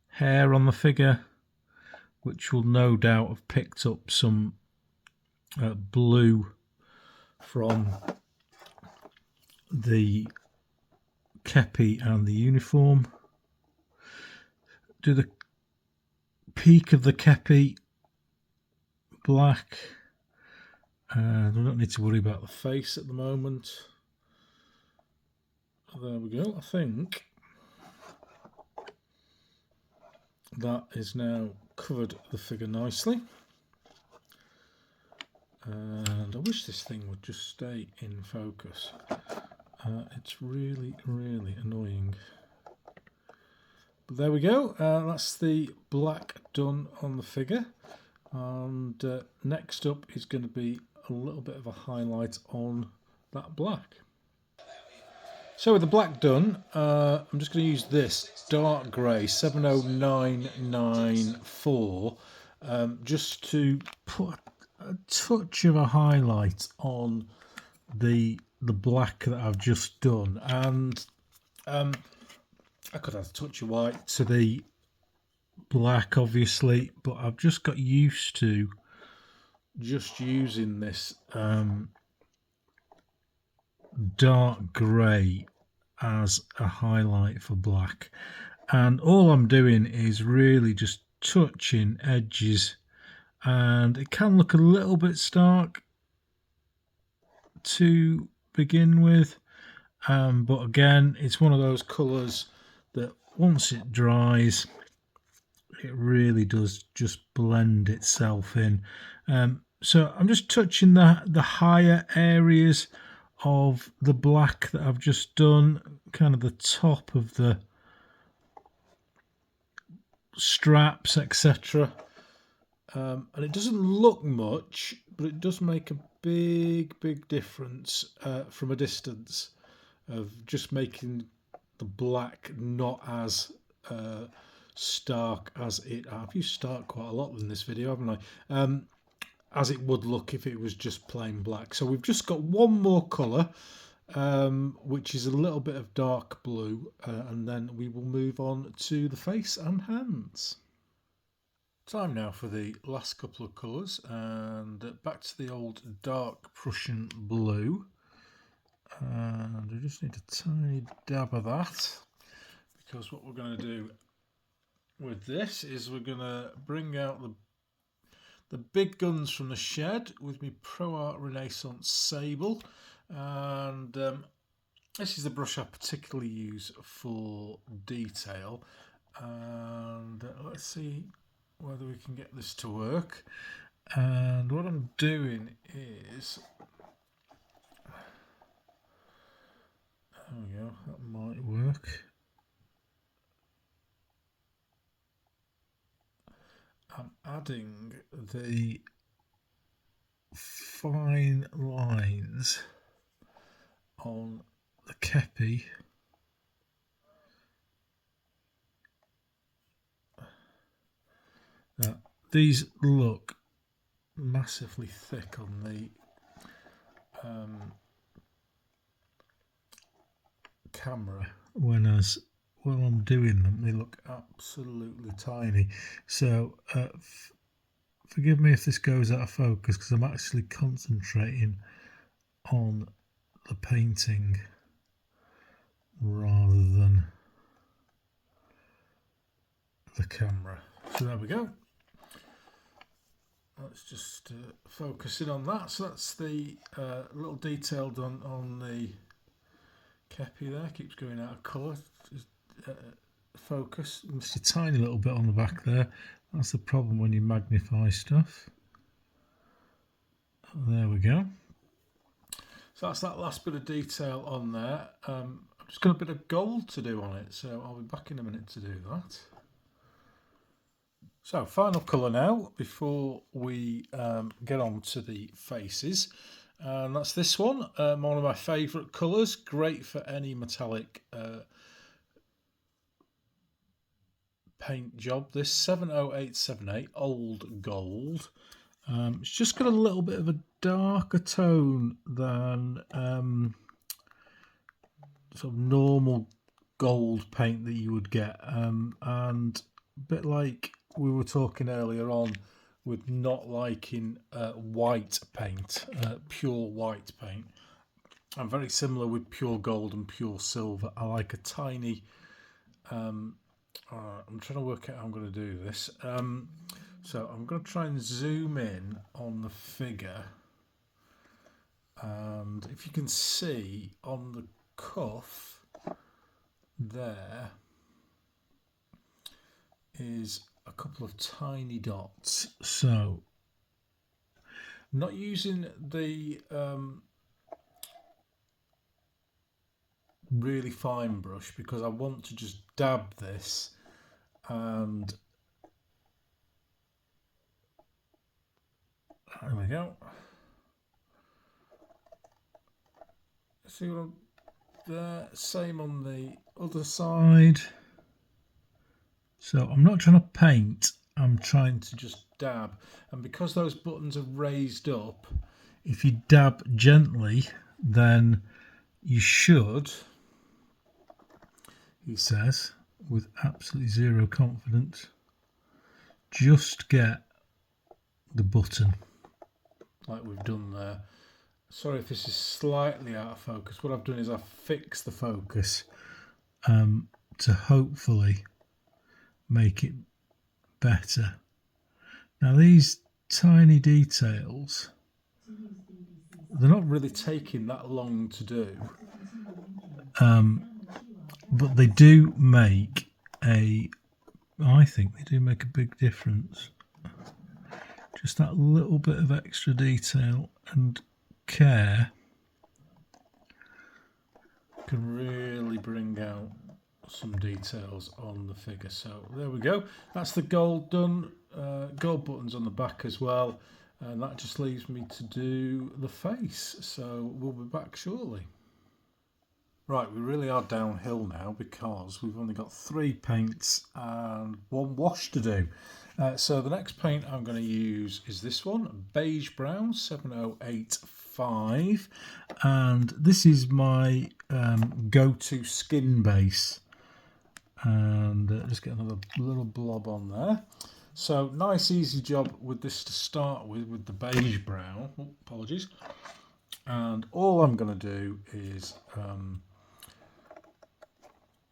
hair on the figure, which will no doubt have picked up some blue from the kepi and the uniform. Do the peak of the kepi black. We don't need to worry about the face at the moment. There we go. I think that is now covered the figure nicely. And I wish this thing would just stay in focus. It's really, really annoying. But there we go. That's the black done on the figure. And next up is going to be a little bit of a highlight on that black. So with the black done, I'm just going to use this dark grey 70994 just to put a touch of a highlight on the black that I've just done. And I could add a touch of white to the black, obviously, but I've just got used to just using this dark grey as a highlight for black, and all I'm doing is really just touching edges, and it can look a little bit stark to begin with, but again, it's one of those colours that once it dries it really does just blend itself in. So I'm just touching the higher areas of the black that I've just done, kind of the top of the straps, etc. And it doesn't look much, but it does make a big difference from a distance, of just making the black not as stark as it. I've used stark quite a lot in this video, haven't I? As it would look if it was just plain black. So we've just got one more colour, which is a little bit of dark blue, and then we will move on to the face and hands. Time now for the last couple of colours, and back to the old dark Prussian blue, and we just need a tiny dab of that, because what we're going to do with this is we're going to bring out the big guns from the shed with my Pro Art Renaissance Sable, and this is the brush I particularly use for detail, and let's see whether we can get this to work. And what I'm doing is, there we go, that might work. I'm adding the fine lines on the kepi. Now, these look massively thick on the camera, whereas while I'm doing them they look absolutely tiny. So forgive me if this goes out of focus, because I'm actually concentrating on the painting rather than the camera. So there we go. Let's just focus in on that. So that's the little detail done on the Kepi there keeps going out of colour. Focus. Just a tiny little bit on the back there. That's the problem when you magnify stuff. There we go. So that's that last bit of detail on there. I've just got a bit of gold to do on it, so I'll be back in a minute to do that. So final colour now before we get on to the faces. And that's this one, one of my favourite colours, great for any metallic paint job. This 70878 Old Gold. It's just got a little bit of a darker tone than sort of normal gold paint that you would get, and a bit like we were talking earlier on with not liking white paint, pure white paint. I'm very similar with pure gold and pure silver. I like a tiny I'm trying to work out how I'm going to do this. So I'm going to try and zoom in on the figure, and if you can see on the cuff there is a couple of tiny dots. So I'm not using the really fine brush because I want to just dab this, and there we go. See what I'm there? Same on the other side. So I'm not trying to paint, I'm trying to just dab. And because those buttons are raised up, if you dab gently, then you should, he says, with absolutely zero confidence, just get the button like we've done there. Sorry if this is slightly out of focus. What I've done is I've fixed the focus to hopefully make it better. Now these tiny details, they're not really taking that long to do, but they do make I think they do make a big difference. Just that little bit of extra detail and care can really bring out some details on the figure. So there we go, that's the gold done. Gold buttons on the back as well, and that just leaves me to do the face, so we'll be back shortly. Right, we really are downhill now because we've only got 3 paints and 1 wash to do. So the next paint I'm going to use is this one, Beige Brown 7085, and this is my go-to skin base. And just get another little blob on there. So nice easy job with this to start with the Beige Brown. Oh, apologies. And all I'm going to do is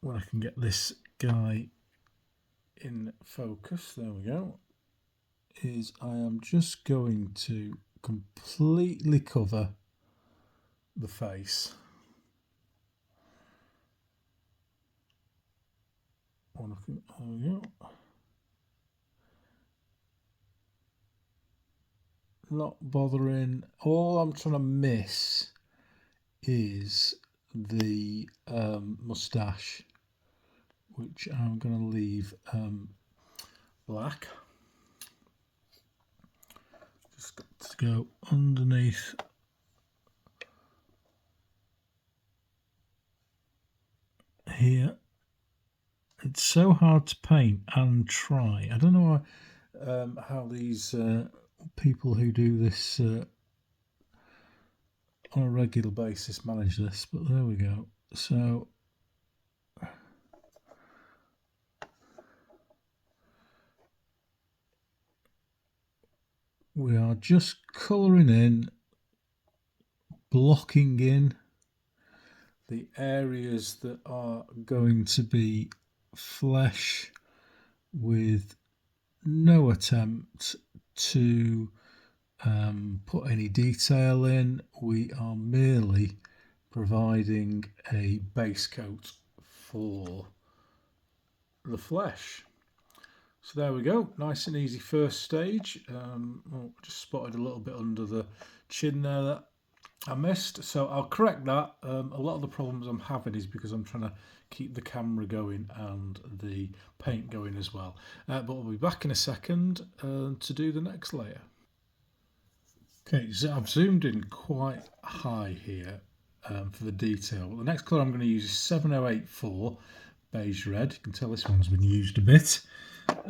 when I can get this guy in focus, there we go, is I am just going to completely cover the face. There we go. Not bothering. All I'm trying to miss is the moustache, which I'm going to leave black. Just got to go underneath here. It's so hard to paint and try. I don't know how these people who do this on a regular basis manage this, but there we go. So we are just colouring in, blocking in the areas that are going to be flesh, with no attempt to put any detail in. We are merely providing a base coat for the flesh. So there we go, nice and easy first stage. Just spotted a little bit under the chin there that I missed, so I'll correct that. A lot of the problems I'm having is because I'm trying to keep the camera going and the paint going as well. But we'll be back in a second to do the next layer. Okay, so I've zoomed in quite high here for the detail. The next colour I'm going to use is 7084 Beige Red. You can tell this one's been used a bit.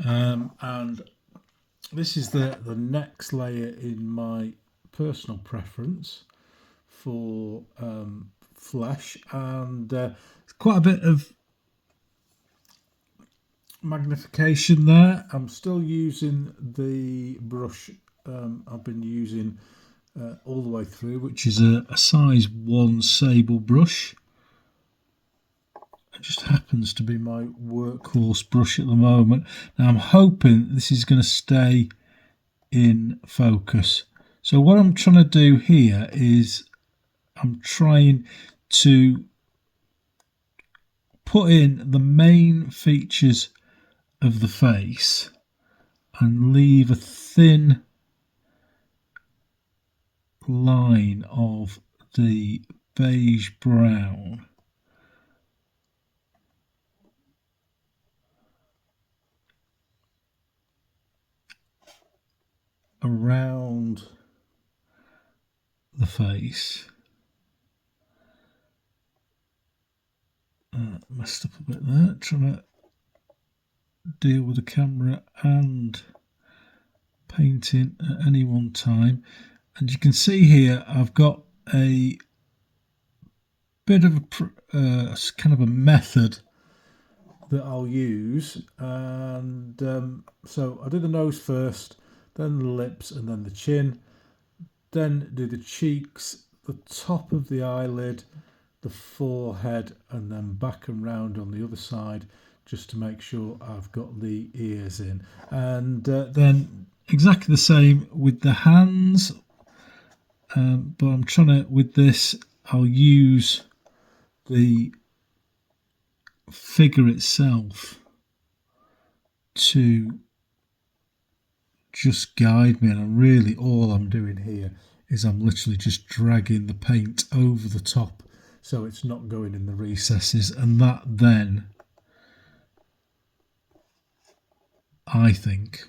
And this is the next layer in my personal preference for flesh, and quite a bit of magnification there. I'm still using the brush I've been using all the way through, which is a size 1 sable brush. It just happens to be my workhorse brush at the moment. Now I'm hoping this is going to stay in focus. So what I'm trying to do here is I'm trying to put in the main features of the face and leave a thin line of the beige brown around the face. Messed up a bit there, trying to deal with the camera and painting at any one time. And you can see here I've got a bit of a kind of a method that I'll use, and so I do the nose first, then the lips, and then the chin, then do the cheeks, the top of the eyelid, the forehead, and then back and round on the other side, just to make sure I've got the ears in. And then exactly the same with the hands, but I'm trying to, with this, I'll use the figure itself to just guide me, and really all I'm doing here is I'm literally just dragging the paint over the top so it's not going in the recesses, and that then, I think,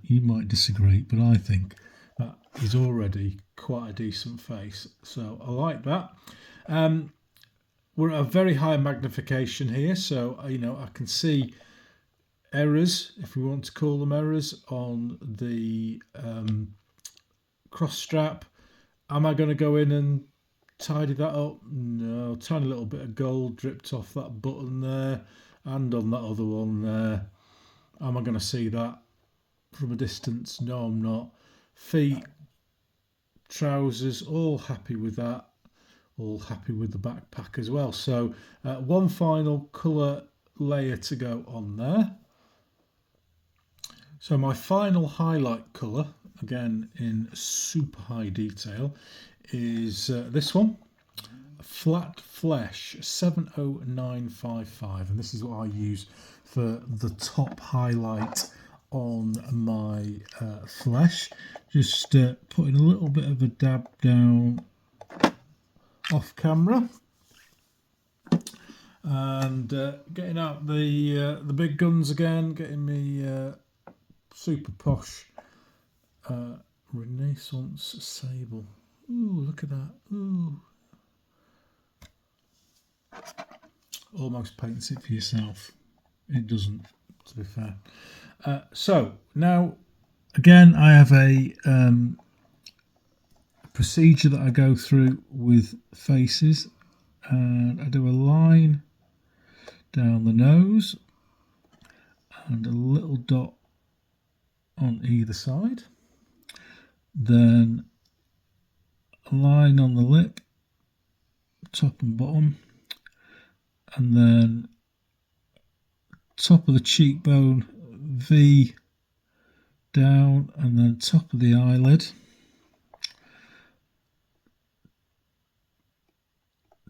you might disagree, but I think that is already quite a decent face, so I like that. We're at a very high magnification here, so I can see errors, if we want to call them errors, on the cross strap. Am I going to go in and tidy that up? No, tiny little bit of gold dripped off that button there and on that other one there. Am I going to see that from a distance? No, I'm not. Feet, trousers, all happy with that. All happy with the backpack as well. So one final colour layer to go on there. So my final highlight colour, again in super high detail, is this one, Flat Flesh 70955, and this is what I use for the top highlight on my flesh. Just putting a little bit of a dab down off camera, and getting out the big guns again, getting me super posh Renaissance sable. Ooh, look at that. Ooh. Almost paints it for yourself. It doesn't, to be fair. So now, again, I have a procedure that I go through with faces, and I do a line down the nose and a little dot on either side, then a line on the lip, top and bottom, and then top of the cheekbone, V down, and then top of the eyelid,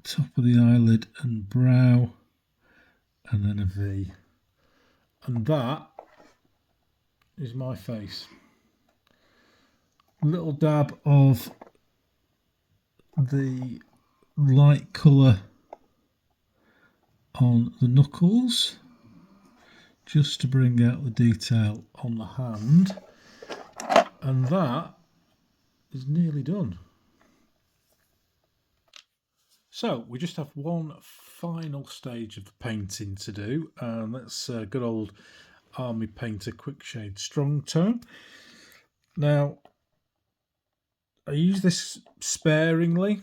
top of the eyelid and brow, and then a V. And that is my face. A little dab of the light colour on the knuckles, just to bring out the detail on the hand, and that is nearly done. So we just have one final stage of the painting to do, and that's good old Army Painter Quick Shade Strong Tone. Now I use this sparingly.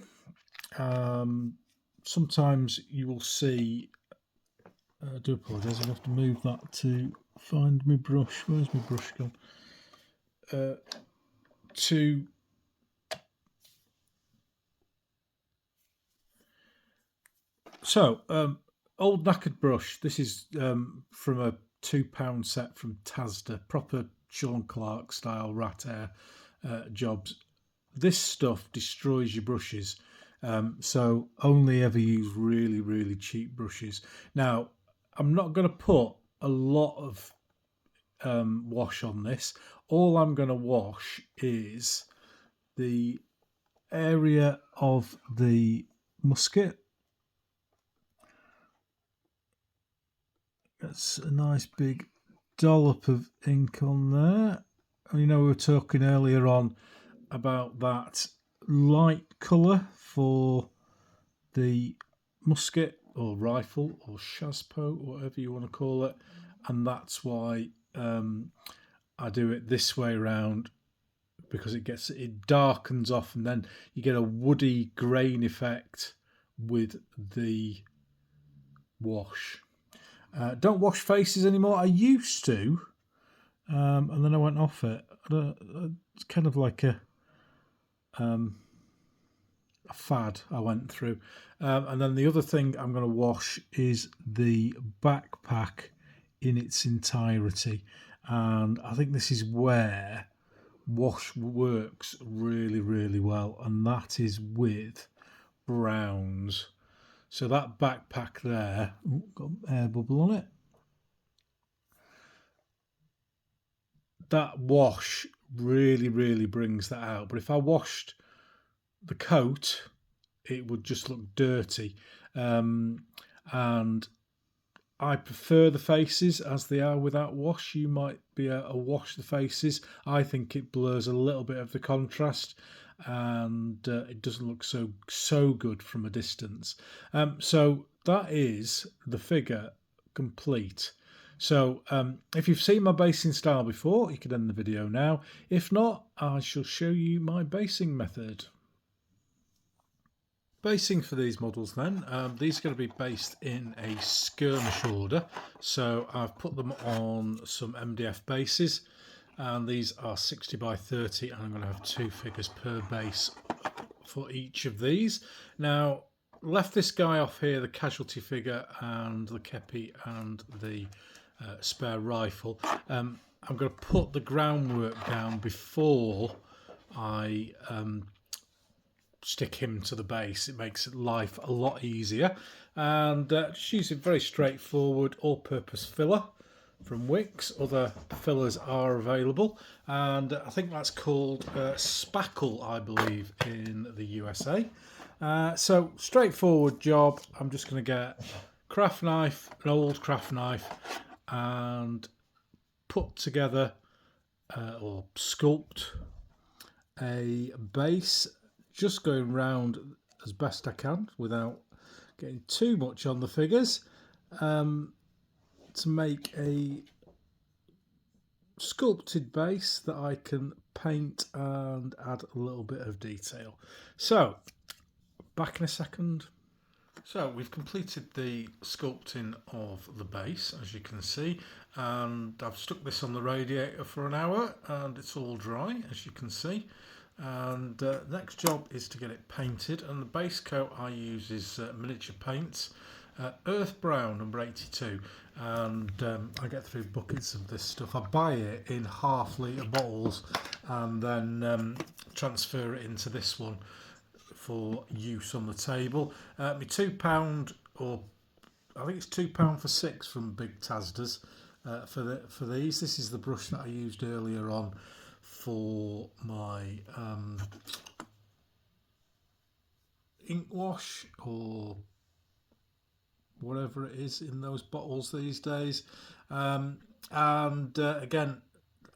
Sometimes you will see, I do apologise, I'll have to move that to find my brush. Where's my brush gone? Old knackered brush. This is from a £2 set from Tasda, proper Sean Clark style rat hair jobs. This stuff destroys your brushes, so only ever use really, really cheap brushes. Now, I'm not going to put a lot of wash on this. All I'm going to wash is the area of the musket. That's a nice big dollop of ink on there. You know, we were talking earlier on about that light colour for the musket or rifle or shaspo, whatever you want to call it, and that's why I do it this way around, because it darkens off, and then you get a woody grain effect with the wash. Don't wash faces anymore. I used to, and then I went off it. It's kind of like a fad I went through. And then the other thing I'm going to wash is the backpack in its entirety. And I think this is where wash works really, really well. And that is with browns. So that backpack there, got an air bubble on it. That wash really, really brings that out. But if I washed the coat, it would just look dirty. And I prefer the faces as they are without wash. You might be able to wash the faces. I think it blurs a little bit of the contrast, and it doesn't look so good from a distance. So that is the figure complete. So if you've seen my basing style before, you can end the video now. If not, I shall show you my basing method. Basing for these models then, these are going to be based in a skirmish order. So I've put them on some MDF bases, and these are 60 by 30, and I'm going to have 2 figures per base for each of these. Now, left this guy off here, the casualty figure and the kepi and the spare rifle. I'm going to put the groundwork down before I stick him to the base. It makes life a lot easier. And just using very straightforward all-purpose filler from Wix. Other fillers are available, and I think that's called spackle, I believe, in the USA. So straightforward job. I'm just going to get craft knife, an old craft knife, and put together or sculpt a base, just going round as best I can without getting too much on the figures, to make a sculpted base that I can paint and add a little bit of detail. So back in a second. So we've completed the sculpting of the base, as you can see, and I've stuck this on the radiator for an hour and it's all dry, as you can see. And next job is to get it painted, and the base coat I use is miniature paints, Earth Brown number 82, and I get through buckets of this stuff. I buy it in half-litre bottles and then transfer it into this one for use on the table. My £2, or I think it's £2 for 6 from Big Tasda's for these. This is the brush that I used earlier on for my ink wash or whatever it is in those bottles these days. Again,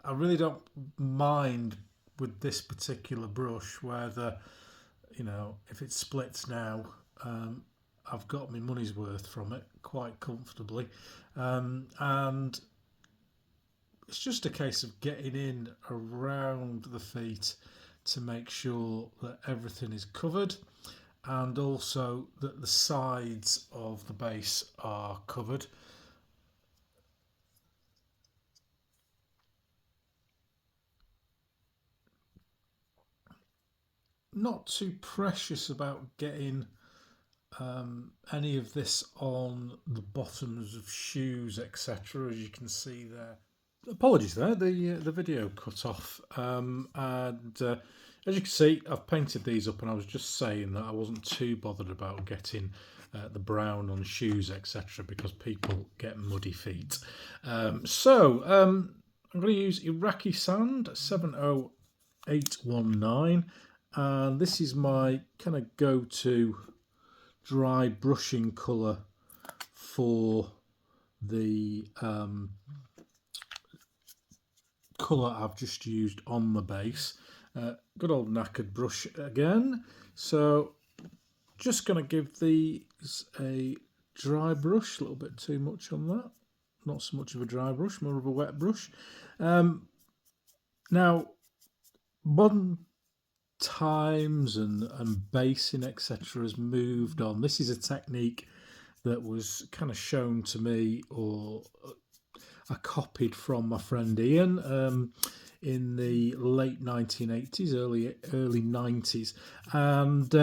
I really don't mind with this particular brush whether, if it splits now, I've got my money's worth from it quite comfortably. And it's just a case of getting in around the feet to make sure that everything is covered, and also that the sides of the base are covered. Not too precious about getting any of this on the bottoms of shoes, etc., as you can see there. Apologies there, the video cut off. As you can see, I've painted these up, and I was just saying that I wasn't too bothered about getting the brown on shoes, etc., because people get muddy feet. I'm going to use Iraqi Sand 70819, and this is my kind of go-to dry brushing colour for the colour I've just used on the base. Good old knackered brush again. So just going to give these a dry brush, a little bit too much on that. Not so much of a dry brush, more of a wet brush. Now, modern times and basing, etc., has moved on. This is a technique that was kind of shown to me, or I copied from my friend Ian in the late 1980s, early 90s, and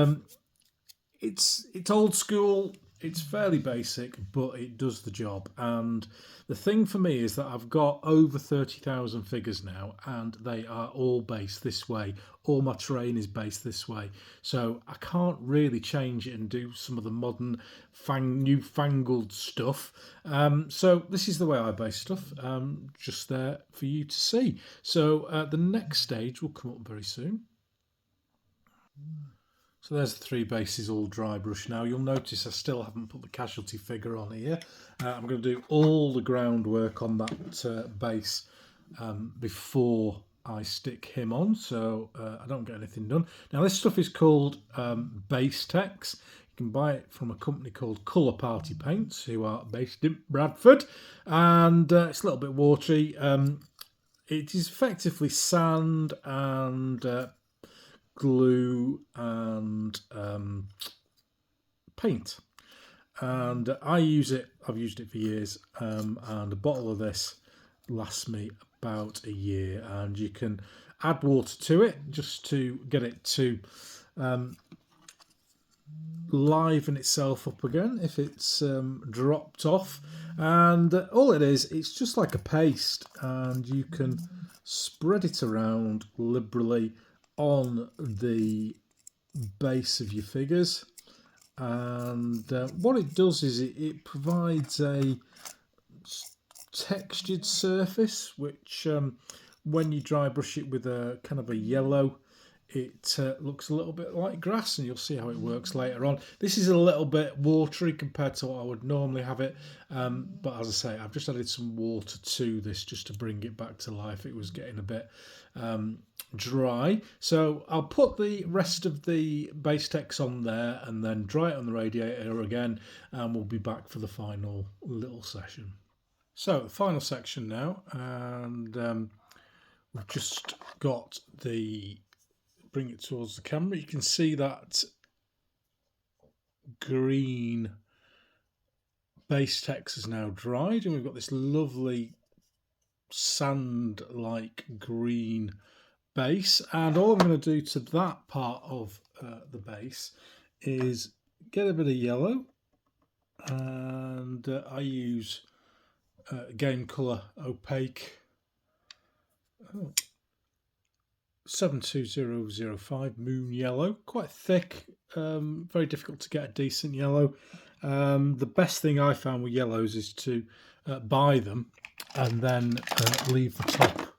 it's old school. It's fairly basic, but it does the job. And the thing for me is that I've got over 30,000 figures now, and they are all based this way. All my terrain is based this way. So I can't really change it and do some of the modern, newfangled stuff. So this is the way I base stuff, just there for you to see. So the next stage will come up very soon. So there's the three bases all dry brush now. You'll notice I still haven't put the casualty figure on here. I'm going to do all the groundwork on that base before I stick him on, so I don't get anything done. Now this stuff is called Base Tex. You can buy it from a company called Colour Party Paints, who are based in Bradford, and it's a little bit watery. It is effectively sand and glue and paint, and I've used it for years, and a bottle of this lasts me about a year, and you can add water to it just to get it to liven itself up again if it's dropped off. And all it is, it's just like a paste, and you can spread it around liberally on the base of your figures. And what it does is it provides a textured surface, which when you dry brush it with a kind of a yellow, it looks a little bit like grass, and you'll see how it works later on. This is a little bit watery compared to what I would normally have it, but as I say, I've just added some water to this just to bring it back to life. It was getting a bit dry, so I'll put the rest of the base text on there and then dry it on the radiator again, and we'll be back for the final little session. So the final section now, and we've just got the, bring it towards the camera, you can see that green base text is now dried, and we've got this lovely sand like green base. And all I'm going to do to that part of the base is get a bit of yellow, and I use Game Colour Opaque 72005 Moon Yellow, quite thick, very difficult to get a decent yellow. The best thing I found with yellows is to buy them and then leave the top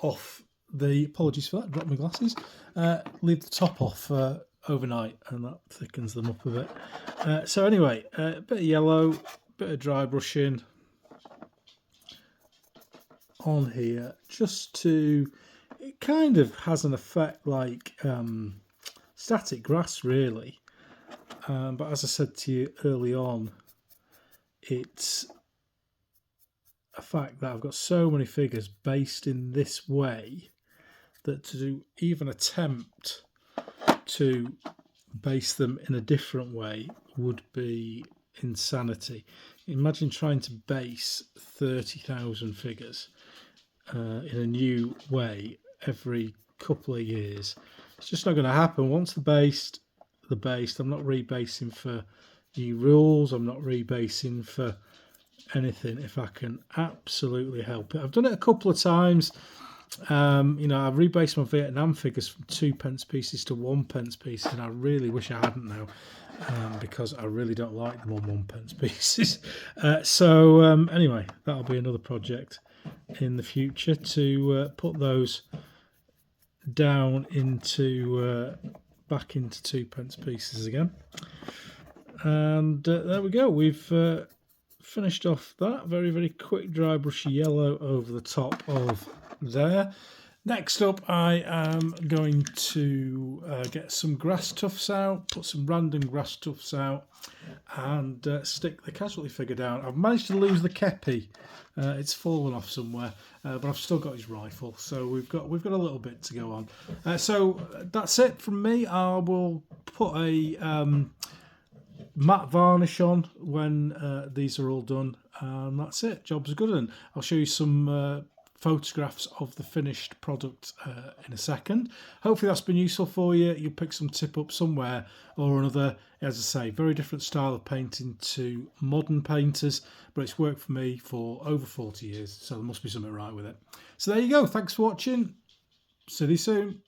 off. Apologies for that, dropped my glasses. Leave the top off overnight, and that thickens them up a bit. So anyway, a bit of yellow, bit of dry brushing on here, just to, it kind of has an effect like static grass really, but as I said to you early on, it's a fact that I've got so many figures based in this way that to even attempt to base them in a different way would be insanity. Imagine trying to base 30,000 figures in a new way every couple of years. It's just not going to happen. Once they're based, they're based. I'm not rebasing for new rules. I'm not rebasing for anything if I can absolutely help it. I've done it a couple of times. I've rebased my Vietnam figures from 2p pieces to 1p pieces, and I really wish I hadn't now, because I really don't like them on 1p pieces. Anyway, that'll be another project in the future to put those down into back into 2p pieces again. And there we go. We've finished off that very, very quick dry brushy yellow over the top of there. Next up, I am going to get some grass tufts out, put some random grass tufts out, and stick the casualty figure down. I've managed to lose the kepi. It's fallen off somewhere, but I've still got his rifle, so we've got a little bit to go on. So that's it from me. I will put a matte varnish on when these are all done, and that's it. Job's good. And I'll show you some photographs of the finished product in a second. Hopefully that's been useful for you. You'll pick some tip up somewhere or another. As I say, very different style of painting to modern painters, but it's worked for me for over 40 years, so there must be something right with it. So there you go. Thanks for watching. See you soon.